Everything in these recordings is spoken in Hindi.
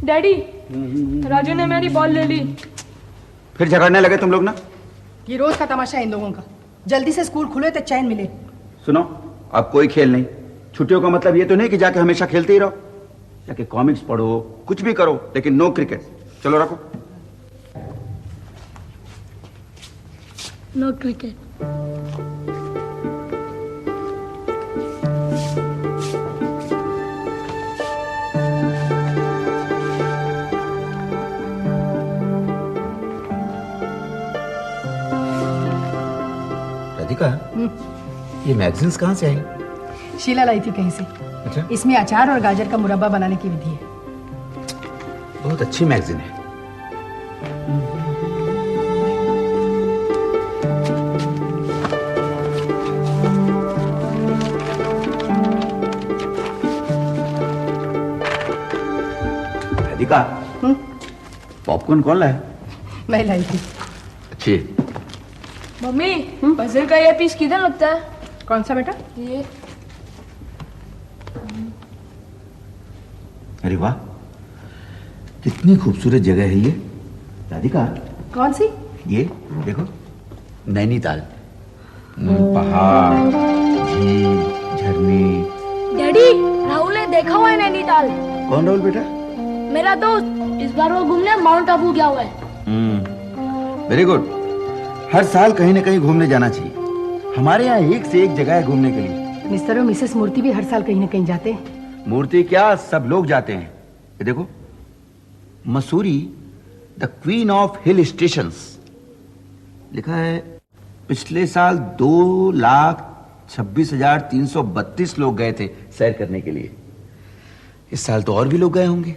डैडी, राजू ने मेरी बॉल ले ली। फिर झगड़ने लगे तुम लोग ना? ये रोज का तमाशा है इन लोगों का। जल्दी से स्कूल खुले तो चैन मिले। सुनो, अब कोई खेल नहीं। छुट्टियों का मतलब ये तो नहीं कि जाके हमेशा खेलते ही रहो। जाके कॉमिक्स पढ़ो, कुछ भी करो, लेकिन नो क्रिकेट। चलो रखो। No cricket. राधिका, ये मैगजीन्स कहाँ से आई? शीला लाई थी कहीं से। अच्छा? इसमें अचार और गाजर का मुरब्बा बनाने की विधि है। बहुत अच्छी मैगजीन है। राधिका, पॉपकॉर्न कौन लाया? मैं लाई थी। अच्छी। मम्मी, पजल का ये पीस किधर लगता है? कौन सा बेटा? ये। अरे वाह, कितनी खूबसूरत जगह है ये। राधिका, कौन सी? ये देखो, नैनीताल। पहाड़, झील, झरने। डैडी, राहुल ने देखा हुआ है नैनीताल। कौन राहुल बेटा? मेरा दोस्त। इस बार वो घूमने माउंट आबू गया हुआ है। Very good. हर साल कहीं न कहीं घूमने जाना चाहिए। हमारे यहाँ एक से एक जगह है घूमने के लिए। मिस्टर और मिसेस मूर्ति भी हर साल कहीं न कहीं जाते हैं। मूर्ति क्या, सब लोग जाते हैं। ये देखो, Mussoorie the queen of hill stations लिखा है। पिछले साल 2,26,332 लोग गए थे सैर करने के लिए। इस साल तो और भी लोग गए होंगे।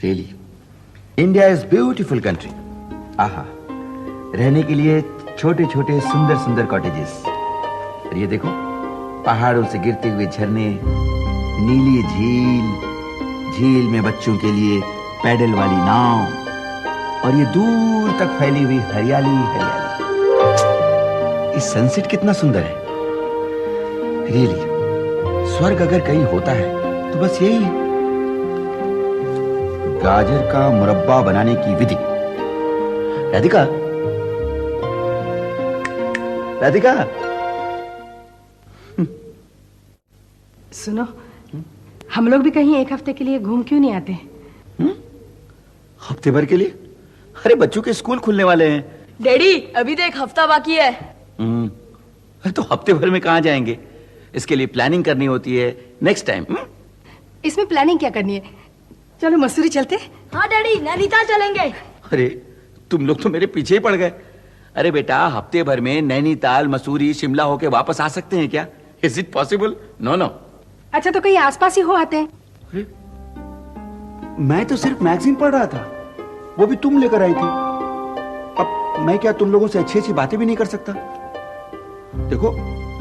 Really, India is beautiful country. आहा, रहने के लिए छोटे छोटे सुंदर सुंदर कॉटेजेस। और ये देखो, पहाड़ों से गिरते हुए झरने, नीली झील, झील में बच्चों के लिए पैडल वाली नाव, और ये दूर तक फैली हुई हरियाली हरियाली। ये सनसेट कितना सुंदर है। रियली, स्वर्ग अगर कहीं होता है तो बस यही है। गाजर का मुरब्बा बनाने की विधि। राधिका, राधिका, सुनो, हम लोग भी कहीं एक हफ्ते के लिए घूम क्यों नहीं आते? हफ्ते भर के लिए? अरे बच्चों के स्कूल खुलने वाले हैं। डैडी, अभी तो एक हफ्ता बाकी है। अरे तो हफ्ते भर में कहाँ जाएंगे? इसके लिए प्लानिंग करनी होती है। Next time. इसमें प्लानिंग क्या करनी है? चलो मसूरी चलते। हाँ डैडी, नैनीताल चलेंगे। अरे तुम लोग तो मेरे पीछे ही पड़ गए। अरे बेटा, हफ्ते भर में नैनीताल, मसूरी, शिमला होके वापस आ सकते हैं क्या? Is it possible? No no. अच्छा, तो कहीं आसपास ही हो आते हैं। अरे मैं तो सिर्फ मैगजीन पढ़ रहा था, वो भी तुम लेकर आई थी। अब मैं क्या तुम लोगों से अच्छी अच्छी बातें भी नहीं कर सकता? देखो,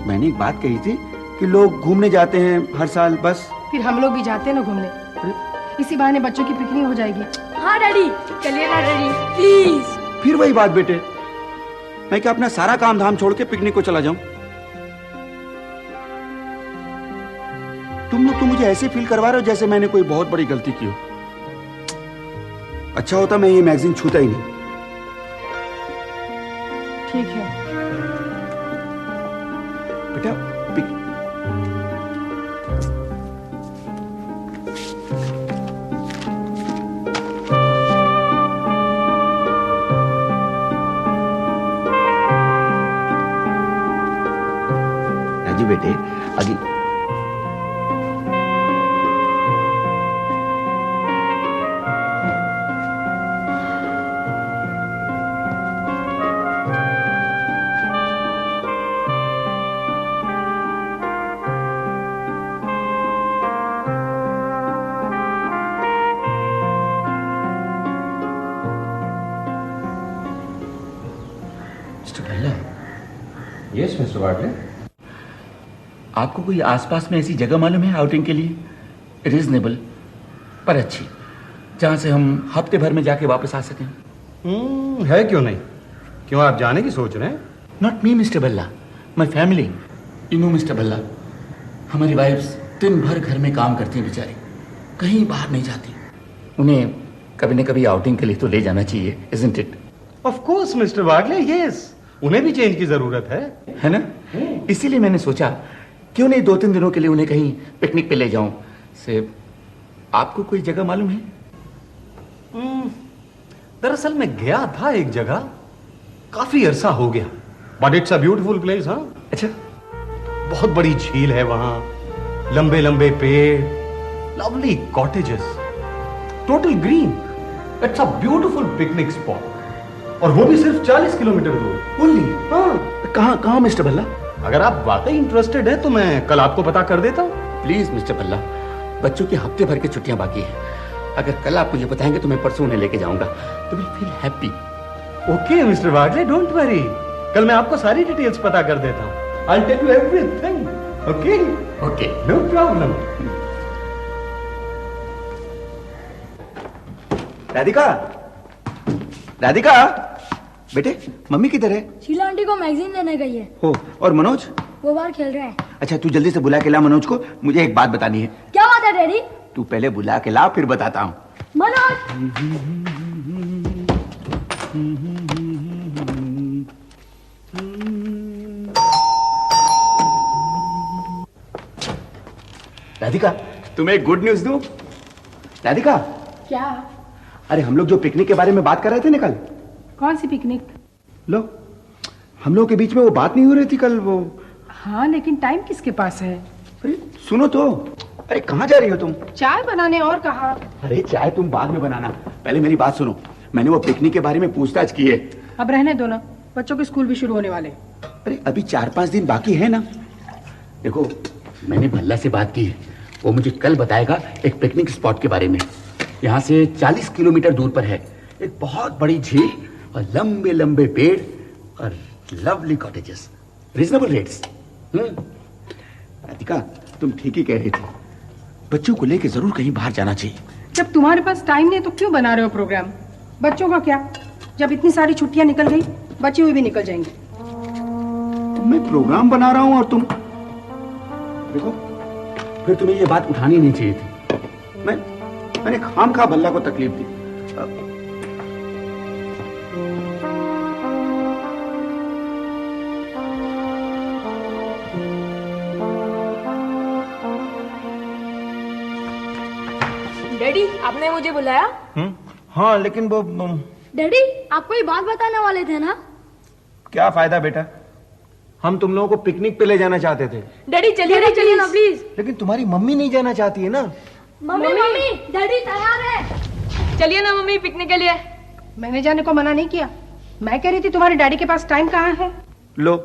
मैंने एक बात कही थी कि लोग घूमने जाते हैं हर साल, बस। फिर हम लोग भी जाते हैं ना घूमने। इसी बहाने बच्चों की पिकनिक हो जाएगी। हाँ डैडी, चलिए ना डैडी, प्लीज। फिर वही बात बेटे, मैं क्या अपना सारा काम धाम छोड़ के पिकनिक को चला जाऊं? तुम लोग तो मुझे ऐसे फील करवा रहे हो जैसे मैंने कोई बहुत बड़ी गलती की हो। अच्छा होता मैं ये मैगजीन छूता ही नहीं। ठीक है बेटा, राजू बेटे, अभी यस मिस्टर बार्टले। आपको कोई आसपास में ऐसी जगह मालूम है आउटिंग के लिए? रीजनेबल पर अच्छी, जहां से हम हफ्ते भर में जाके वापस आ सकें। है क्यों नहीं? क्यों आप जाने की सोच रहे हैं? नॉट मी मिस्टर बल्ला, my family. You know mister बल्ला, हमारी वाइफ्स दिन भर घर में काम करती हैं बेचारी, कहीं बाहर नहीं जाती। उन्हें कभी न कभी आउटिंग के लिए तो ले जाना चाहिए, isn't it? Of course mister Wagle, yes, उन्हें भी चेंज की जरूरत है ना? इसीलिए मैंने सोचा क्यों नहीं 2-3 दिनों के लिए उन्हें कहीं पिकनिक पे ले जाऊं। से आपको कोई जगह मालूम है? दरअसल मैं गया था एक जगह, काफी अरसा हो गया, but it's a beautiful place. हाँ, अच्छा, बहुत बड़ी झील है वहां, लंबे लंबे पेड़, lovely cottages, total green. It's a beautiful picnic spot, और वो भी सिर्फ 40 किलोमीटर दूर। ओनली? हाँ, कहाँ मिस्टर भल्ला? अगर आप वाकई इंटरेस्टेड हैं तो मैं कल आपको पता कर देता हूँ। प्लीज मिस्टर भल्ला, बच्चों की हफ्ते भर की छुट्टियां बाकी है। अगर कल आप मुझे बताएंगे तो मैं परसों उन्हें लेके जाऊंगा, तो will feel happy. Okay mister Wagle, don't worry, कल मैं आपको सारी डिटेल्स पता कर देता हूँ। I tell you everything. Okay okay, no problem. Radhika, Radhika, बेटे मम्मी किधर है? शीला आंटी को मैगजीन देने गई है। हो, और मनोज? वो बाहर खेल रहे हैं। अच्छा, तू जल्दी से बुला के ला मनोज को, मुझे एक बात बतानी है। क्या बात है डैडी? तू पहले बुला के ला, फिर बताता हूँ। मनोज, राधिका, तुम्हें एक गुड न्यूज दूं? राधिका, क्या? अरे हम लोग जो पिकनिक के बारे में बात कर रहे थे ना कल, कौन सी पिकनिक? लो, हम लोग के बीच में वो बात नहीं हो रही थी कल वो। हाँ, लेकिन टाइम किसके पास है? अरे सुनो तो, अरे कहाँ जा रही हो तुम? चाय बनाने, और कहा। अरे चाय तुम बाद में बनाना, पहले मेरी बात सुनो। मैंने वो पिकनिक के बारे में पूछताछ की है। अब रहने दो ना, बच्चों के स्कूल भी शुरू होने वाले। अरे अभी 4-5 दिन बाकी है ना। देखो मैंने भल्ला से बात की है, वो मुझे कल बताएगा एक पिकनिक स्पॉट के बारे में। यहाँ से 40 किलोमीटर दूर पर है एक बहुत बड़ी झील, और लंबे लंबे पेड़, और lovely cottages, reasonable rates. Radhika, तुम ठीक ही कह रही थी, बच्चों को लेके जरूर कहीं बाहर जाना चाहिए। जब तुम्हारे पास टाइम नहीं तो क्यों बना रहे हो प्रोग्राम? बच्चों का क्या, जब इतनी सारी छुट्टियां निकल गई, बचे हुए भी निकल जाएंगे। तो मैं प्रोग्राम बना रहा हूँ और तुम देखो, फिर तुम्हें ये बात उठानी नहीं चाहिए थी। मैंने खामखा भल्ला को तकलीफ दी। डैडी, आपने मुझे बुलाया? हाँ, लेकिन वो डैडी आप कोई बात बताने वाले थे ना? क्या फायदा बेटा, हम तुम लोगों को पिकनिक पे ले जाना चाहते थे, डैडी चलिए ना प्लीज। लेकिन तुम्हारी मम्मी नहीं जाना चाहती है ना। मम्मी मम्मी, डैडी तैयार है। चलिए ना मम्मी, पिकनिक के लिए। मैंने जाने को मना नहीं किया, मैं कह रही थी तुम्हारे डैडी के पास टाइम कहाँ है। लो,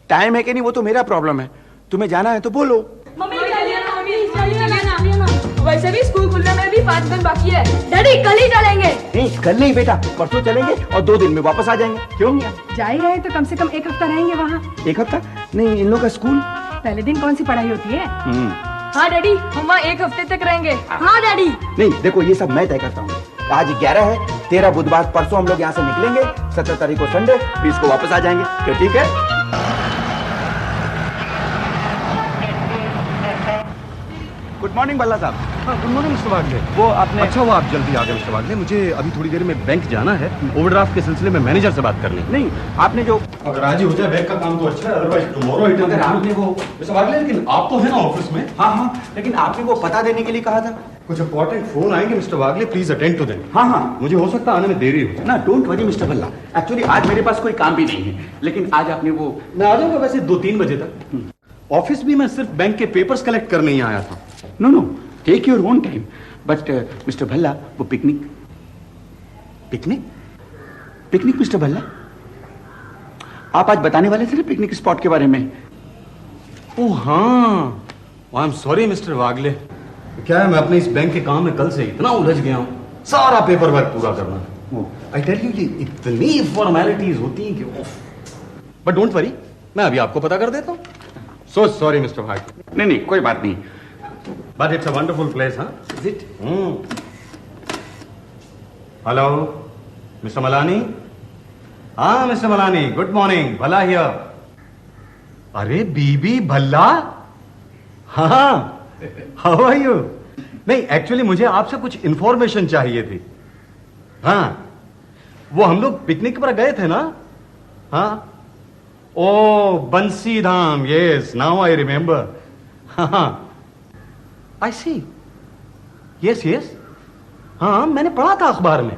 टाइम है कि नहीं वो तो मेरा प्रॉब्लम है, तुम्हें जाना है तो बोलो। मम्मी चलिए ना, मम्मी चलिए ना। वैसे भी स्कूल खुलने में भी 5 दिन बाकी है। डैडी कल ही चलेंगे। नहीं, कल नहीं बेटा, परसों चलेंगे और 2 दिन में वापस आ जाएंगे। क्यों? जा ही रहे तो कम से कम 1 हफ्ता रहेंगे वहाँ। 1 हफ्ता? नहीं, इन लोगों का स्कूल। पहले दिन कौन सी पढ़ाई होती है? हाँ डैडी, हम वहाँ 1 हफ्ते तक रहेंगे। हाँ डैडी। नहीं देखो, ये सब मैं तय करता हूँ। आज 11 है, 13 बुधवार, परसों हम लोग यहाँ से निकलेंगे, 17 तारीख को संडे, 20 को वापस आ जाएंगे। क्या ठीक है? गुड मॉर्निंग भल्ला साहब। हाँ, गुड मॉर्निंग मिस्टर वागले। वो आपने अच्छा, वो आप जल्दी आ गए मिस्टर वागले, मुझे अभी थोड़ी देर में बैंक जाना है, ओवरड्राफ्ट के सिलसिले में मैनेजर से बात करनी है। नहीं, आपने जो अगर आज ही हो जाए बैंक का काम तो अच्छा है, अदरवाइज टुमारो आइटम। अगर आपने वो मिस्टर वागले, लेकिन आप तो है ना ऑफिस में? हाँ, लेकिन आपने वो पता देने के लिए कहा था। कुछ इंपॉर्टेंट फोन आएंगे mister Wagle, please attend to them. हाँ, मुझे हो सकता है आने में देरी हो। ना, don't worry mister Bhalla, actually आज मेरे पास कोई काम भी नहीं है, लेकिन आज आपने वो। मैं आ जाऊंगा वैसे 2-3 बजे तक। ऑफिस भी मैं सिर्फ बैंक के पेपर्स कलेक्ट करने ही आया था। No, take your own time, but mister Bhalla, वो पिकनिक मिस्टर भल्ला, आप आज बताने वाले थे ना पिकनिक स्पॉट के बारे में। ओह हाँ, आई एम सॉरी मिस्टर वागले। क्या है, मैं अपने इस बैंक के काम में कल से इतना उलझ गया हूँ, सारा पेपर वर्क पूरा करना। आई टेल यू, ये इतनी फॉर्मेलिटीज होती हैं कि बट डोंट वरी, मैं अभी आपको पता कर देता हूँ। So sorry mister Wagle. नहीं, कोई बात नहीं। But it's a wonderful place. हाँ, is it? Hello mister Malani. हाँ mister Malani, good morning, Bhalla here. अरे बीबी भल्ला, हाँ, हाउ आर यू? नहीं, एक्चुअली मुझे आपसे कुछ इंफॉर्मेशन चाहिए थी। हाँ, वो हम लोग पिकनिक पर गए थे ना? हाँ, ओ बंसी धाम, यस, नाउ आई रिमेंबर। हाँ, आई सी, यस यस, हाँ मैंने पढ़ा था अखबार में।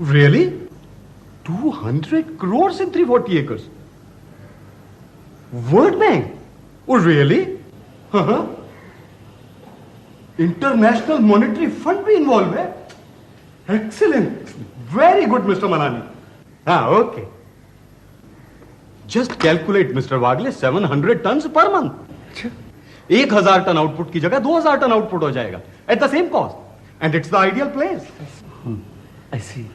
Really? 200 crore in 340 acres. World Bank? Oh really? हाँ, इंटरनेशनल मॉनेटरी फंड भी इन्वॉल्व है। Excellent, very good mister Manani. हाँ, okay. Just calculate mister Wagle, 700 tons per month. 1000 ton output की जगह 2000 टन आउटपुट हो जाएगा at the same cost, and it's the ideal place. I see.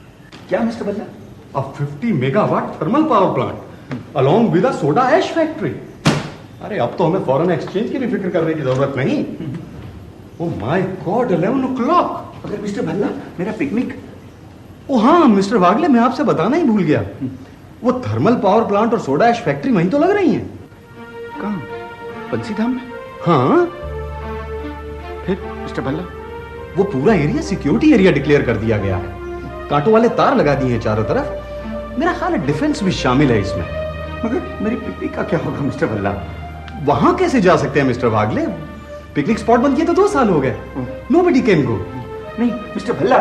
क्या मिस्टर बल्ला? A 50 megawatt thermal power plant along with a soda ash factory. अरे अब तो हमें फॉरेन एक्सचेंज की भी फिक्र करने की जरूरत नहीं। Oh my God, 11 o'clock. अगर मिस्टर भल्ला, मेरा पिकनिक। ओ हाँ मिस्टर वागले, मैं आपसे बताना ही भूल गया, वो थर्मल पावर प्लांट और सोडा ऐश फैक्ट्री वहीं तो लग रही हैं। कहाँ? बंसीधाम में? हाँ। फिर मिस्टर भल्ला? वो पूरा एरिया सिक्योरिटी एरिया डिक्लेयर कर दिया गया है, कांटों वाले तार लगा दिए हैं चारों तरफ। मेरा ख्याल है डिफेंस भी शामिल है इसमें। मगर मेरी पिकनिक का क्या होगा मिस्टर भल्ला? वहां कैसे जा सकते हैं मिस्टर वागले? पिकनिक स्पॉट बंद किए तो 2 साल हो गए। Nobody can go. नहीं मिस्टर भल्ला।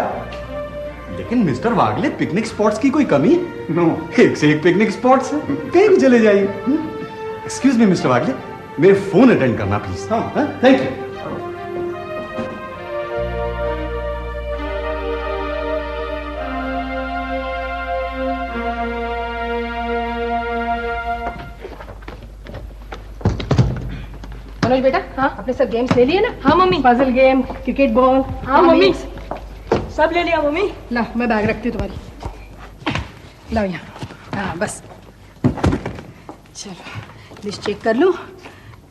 लेकिन मिस्टर वागले, पिकनिक स्पॉट्स की कोई कमी? नो। एक से एक पिकनिक स्पॉट्स हैं, कहीं भी चले जाइए। एक्सक्यूज मी मिस्टर वागले, मेरे फोन अटेंड करना प्लीज। हाँ, थैंक यू। मनोज बेटा, हाँ अपने सब गेम्स ले लिए ना? हाँ mummy. Puzzle game, cricket ball. हाँ मम्मी, सब ले लिया मम्मी। ला, मैं बैग रखती हूँ तुम्हारी। लाओ यहाँ। हाँ बस, चलो लिस्ट चेक कर लूँ।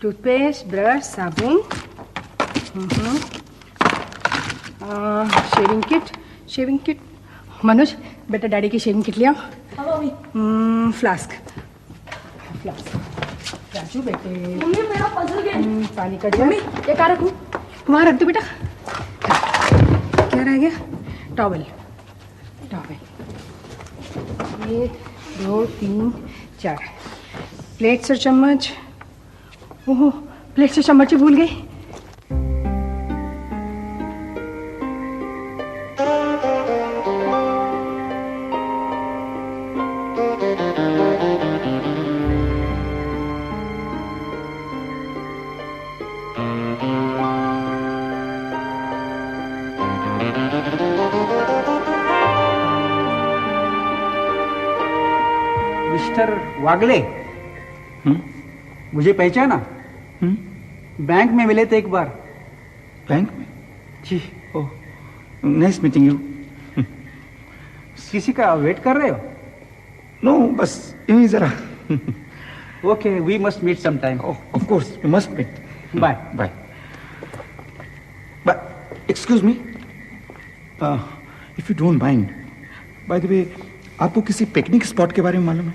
टूथपेस्ट, ब्रश, साबुन, शेविंग किट। मनोज बेटा, डैडी की शेविंग किट ले आओ। हाँ मम्मी। फ्लास्क। राजू बेटे, मम्मी मेरा पजल गेम। पानी का जग। मम्मी ये कहाँ रखूँ? वहाँ रख दो बेटा। क्या रह गया? टॉवल। 1 2 3 4 प्लेट्स और चम्मच। ओहो, प्लेट्स और चम्मच ही भूल गई। मिस्टर वागले, मुझे पहचाना? बैंक में मिले थे एक बार। बैंक में? जी। ओह, नाइस मीटिंग यू। किसी का वेट कर रहे हो? नो, बस यूं ही जरा। Okay, we must meet some time. Of course we must meet. Bye bye. Excuse me, if you don't mind, by the way, आपको किसी पिकनिक स्पॉट के बारे में मालूम है?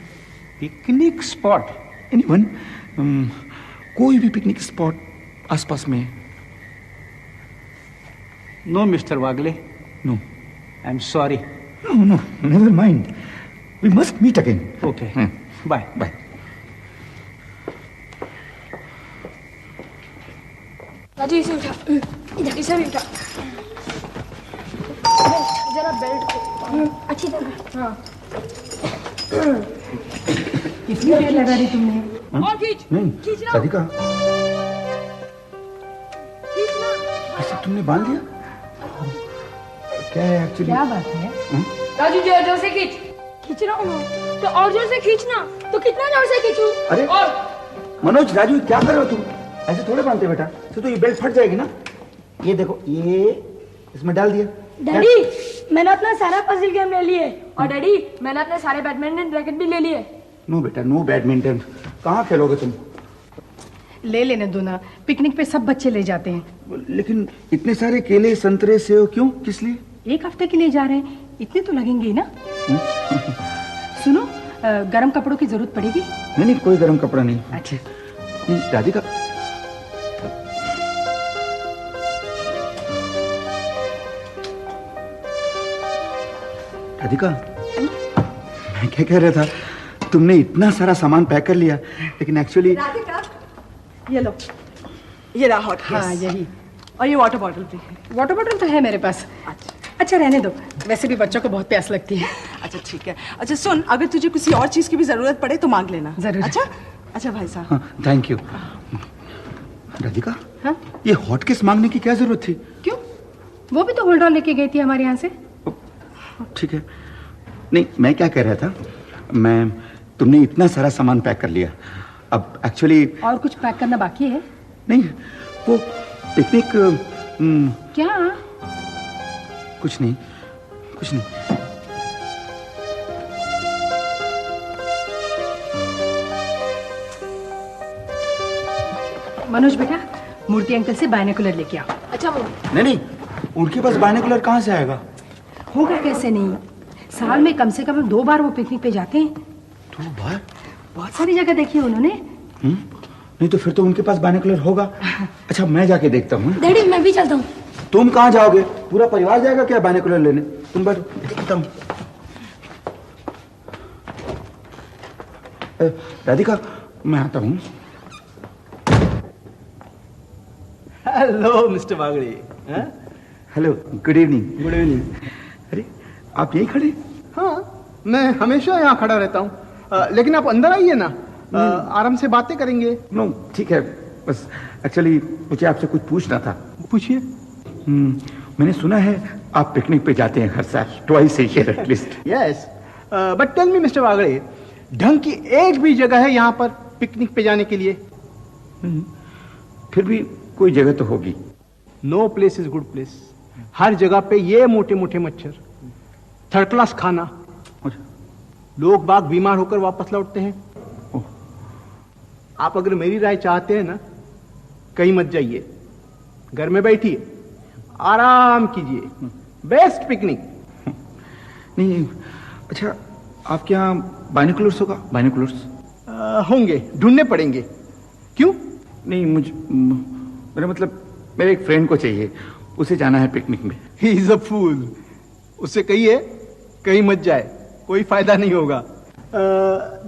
Picnic spot? एनीवन, कोई भी पिकनिक स्पॉट आसपास में? No mister Wagle, no. I am sorry. No no, never mind, we must meet again. Okay, bye bye. Raju इसे उठा, इसे भी उठा। जरा बेल्ट को अच्छी तरह। हाँ। कितनी देर लगा रही तुमने? और खींच। नहीं, राधिका, ऐसे तुमने बांध दिया? क्या है एक्चुअली? क्या बात है? राजू जोर जोर से खींच। खींच रहा हूँ तो और जोर से खींचना। तो कितना जोर से खींचूं? अरे और मनोज, राजू, क्या कर रहे हो तुम? ऐसे थोड़े बांधते बेटा, तो ये बेल्ट फट जाएगी ना। ये देखो, ये इसमें डाल दिया। डैडी, मैंने अपना सारा पजल गेम ले लिए। और डैडी, मैंने अपने सारे बैडमिंटन रैकेट भी ले लिए। नो बेटा, नो बैडमिंटन। कहाँ खेलोगे तुम? ले लेने दो ना, पिकनिक पे सब बच्चे ले जाते हैं। लेकिन इतने सारे केले, संतरे, सेव क्यों, किस लिए? 1 हफ्ते के लिए जा रहे हैं, इतने तो लगेंगे ही ना। सुनो, गरम कपड़ों की जरूरत पड़ेगी? नहीं, कोई गर्म कपड़ा नहीं। अच्छा। राधिका, राधिका, मैं क्या कह रहा था, तुमने इतना सारा सामान पैक कर लिया, लेकिन एक्चुअली ये लो, ये रहा हॉट केस। हाँ यही, और ये वाटर बॉटल भी है। वाटर बॉटल तो है मेरे पास। अच्छा रहने दो, वैसे भी बच्चों को बहुत प्यास लगती है। अच्छा ठीक है। अच्छा सुन, अगर तुझे किसी और चीज की भी जरूरत पड़े तो मांग लेना। जरूर। अच्छा अच्छा भाई साहब। हाँ, थैंक यू। राधिका, हाँ? ये हॉट केस मांगने की क्या जरूरत थी? क्यों? वो भी तो होल्ड ऑन लेके गई थी हमारे यहाँ से। ठीक है। नहीं, मैं क्या कह रहा था, तुमने इतना सारा सामान पैक कर लिया, अब एक्चुअली और कुछ पैक करना बाकी है? नहीं, वो पिकनिक। क्या? कुछ नहीं, कुछ नहीं। मनोज बेटा, मूर्ति अंकल से बायनोकुलर लेके आओ। अच्छा नहीं नहीं, उनके पास बायनोकुलर कहाँ से आएगा? होगा कैसे नहीं, साल में कम से कम 2 बार वो पिकनिक पे जाते हैं। 2 बार? बहुत सारी जगह देखी है उन्होंने। नहीं तो फिर तो उनके पास बायनोकुलर होगा। अच्छा, मैं जाके देखता हूँ। डैडी मैं भी चलता हूँ। तुम कहाँ जाओगे? पूरा परिवार जाएगा क्या बायनोकुलर लेने? तुम बैठो, देखता हूँ। राधिका, मैं आता हूँ। Hello mister Bagde. Hello, good evening. Good evening. अरे, आप यहीं खड़े? हाँ, मैं हमेशा यहाँ खड़ा रहता हूँ। लेकिन आप अंदर आइए ना, आराम से बातें करेंगे। नो, ठीक है, बस एक्चुअली मुझे आपसे कुछ पूछना था। पूछिए। मैंने सुना है आप पिकनिक पे जाते हैं हर साल, twice a year at least. Yes, but tell me mister Bagde, ढंग की एक भी जगह है यहाँ पर पिकनिक पे जाने के लिए? फिर भी कोई जगह तो होगी। No place is good place. हर जगह पे ये मोटे मोटे मच्छर, थर्ड क्लास खाना, लोग बाग बीमार होकर वापस लौटते हैं। आप अगर मेरी राय चाहते हैं ना, कहीं मत जाइए, घर में बैठिए, आराम कीजिए, बेस्ट पिकनिक। नहीं, अच्छा, आपके यहाँ बायनोकुलर्स होगा? बायनोकुलर्स होंगे, ढूंढने पड़ेंगे। क्यों? नहीं, मेरा मतलब मेरे एक फ्रेंड को चाहिए, उसे जाना है पिकनिक में। ही इज अ फूल। उससे कहिए कहीं मत जाए, कोई फायदा नहीं होगा।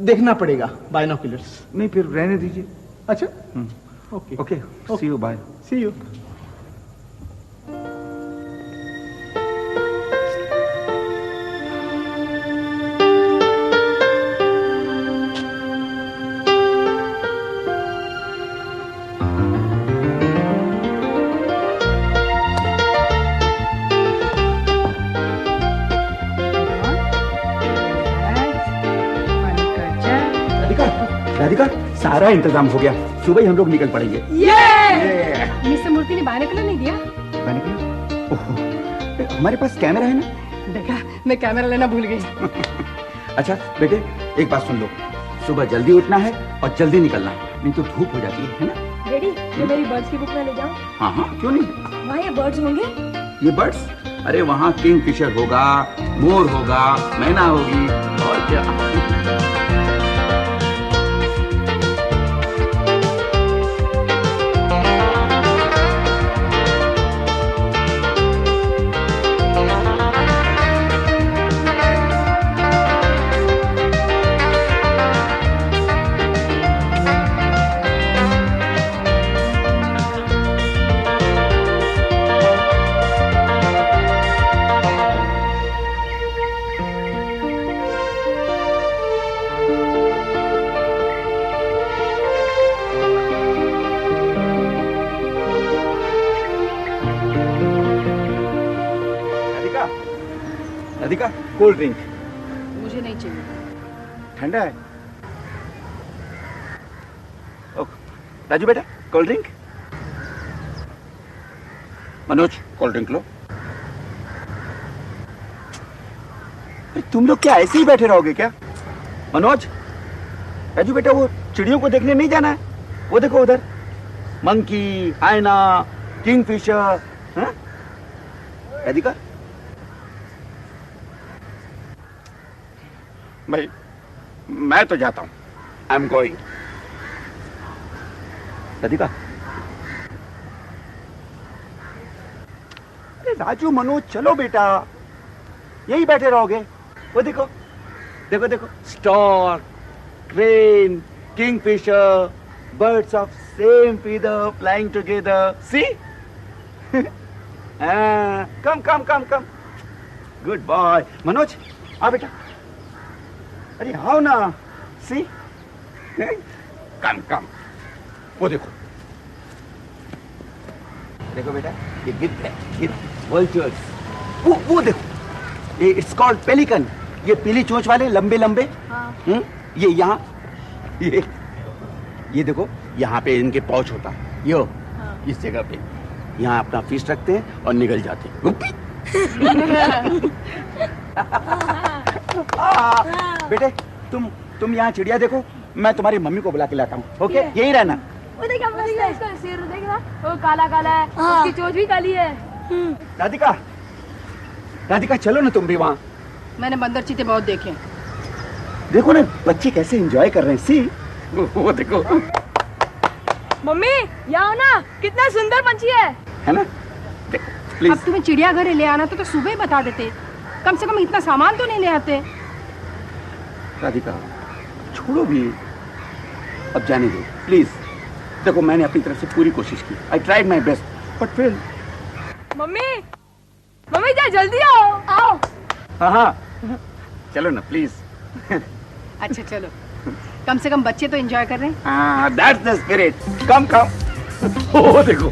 देखना पड़ेगा बायनोकुलर्स। नहीं, फिर रहने दीजिए। अच्छा, okay okay, see you, bye. See you. Radhika, सारा इंतजाम हो गया, सुबह ही हम लोग निकल पड़ेंगे। मिस्टर मूर्ति ने बायनोकुलर नहीं दिया? बायनोकुलर? ओह, हमारे पास कैमरा है ना। देखा, मैं कैमरा लेना भूल गई। अच्छा बेटे, एक बात सुन लो, सुबह जल्दी उठना है और जल्दी निकलना है, नहीं तो धूप हो जाती है ना? डैडी, ये मेरी बर्ड्स की बुक में ले जाऊं? हाँ हाँ, क्यों नहीं। वहाँ ये बर्ड्स होंगे? ये बर्ड्स? अरे वहाँ किंगफिशर होगा, मोर होगा, मैना होगी, और क्या। Radhika, cold drink. मुझे नहीं चाहिए। ठंडा है? राजू बेटा, cold drink. Manoj, cold drink लो। तुम लोग क्या ऐसे ही बैठे रहोगे क्या? मनोज, राजू बेटा, वो चिड़ियों को देखने नहीं जाना है? वो देखो उधर, मंकी, आयना, किंगफिशर। राधिका, भाई मैं तो जाता हूं, आई एम गोइंग। राधिका, अरे राजू, मनोज, चलो बेटा, यही बैठे रहोगे? वो देखो देखो देखो, stork, crane, kingfisher, birds of same feather flying together, see? Come come come come, good boy. Manoj आ बेटा, अरे आओ ना, सी? कम कम, वो देखो देखो बेटा, ये गिद्ध है, गिद्ध, वल्चर्स। वो देखो, ये इट्स कॉल्ड पेलिकन, ये पीली चोंच वाले लंबे लंबे। ये यहाँ, ये देखो, यहाँ पे इनके पाउच होता है, यो इस जगह पे यहाँ अपना फीस रखते हैं और निकल जाते हैं। बेटे तुम यहाँ चिड़िया देखो, मैं तुम्हारी मम्मी को बुला के लाता हूँ, ओके? यही रहना। वो देखा इसका सिर देखना, वो काला काला है, उसकी चोंच भी काली है। राधिका, राधिका चलो ना तुम भी वहाँ। मैंने बंदर चीते बहुत देखे। देखो ना बच्चे कैसे एंजॉय कर रहे हैं, सी? वो देखो। मम्मी यहाँ ना, कितना सुंदर पंछी है ना? देखो प्लीज। अब तुम्हें चिड़ियाघर ले आना तो सुबह ही बता देते, कम से कम इतना सामान तो नहीं ले आते। राधिका छोड़ो भी, अब जाने दो प्लीज। देखो मैंने अपनी तरफ से पूरी कोशिश की, I tried my best, but fail. Mummy mummy जा जल्दी आओ आओ। हाँ चलो ना प्लीज। अच्छा चलो, कम से कम बच्चे तो एंजॉय कर रहे हैं। हाँ दैट्स द स्पिरिट, कम कम। ओ देखो।